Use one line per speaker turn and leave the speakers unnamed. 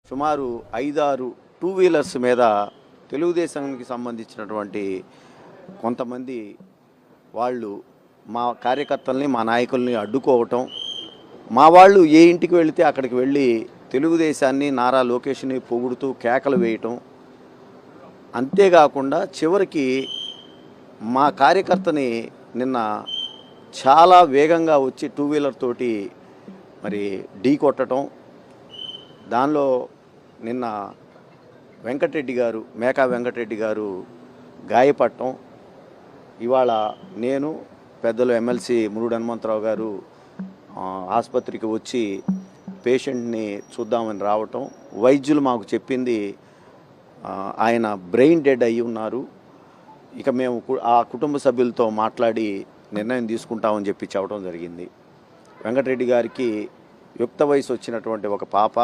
సుమారు 5-6 two wheelers మీద తెలుగుదేశానికి సంబంధించినటువంటి కొంతమంది వాళ్ళు మా కార్యకర్తల్ని, మా నాయకుల్ని అడ్డుకోవటం, మా వాళ్ళు ఏ ఇంటికి వెళితే అక్కడికి వెళ్ళి తెలుగుదేశాన్ని, నారా లోకేష్ని పొగుడుతూ కేకలు వేయటం, అంతేకాకుండా చివరికి మా కార్యకర్తని నిన్న చాలా వేగంగా వచ్చి టూ వీలర్ తోటి మరి ఢీ కొట్టడం, దానిలో నిన్న వెంకటరెడ్డి గారు, మేకా వెంకటరెడ్డి గారు గాయపడటం. ఇవాళ నేను పెద్దలు ఎమ్మెల్సీ మురుడు హనుమంతరావు గారు ఆసుపత్రికి వచ్చి పేషెంట్ని చూద్దామని రావటం, వైద్యులు మాకు చెప్పింది ఆయన బ్రెయిన్ డెడ్ అయ్యి ఉన్నారు, ఇక మేము ఆ కుటుంబ సభ్యులతో మాట్లాడి నిర్ణయం తీసుకుంటామని చెప్పి చెప్పడం జరిగింది. వెంకటరెడ్డి గారికి యుక్త వయసు వచ్చినటువంటి ఒక పాప,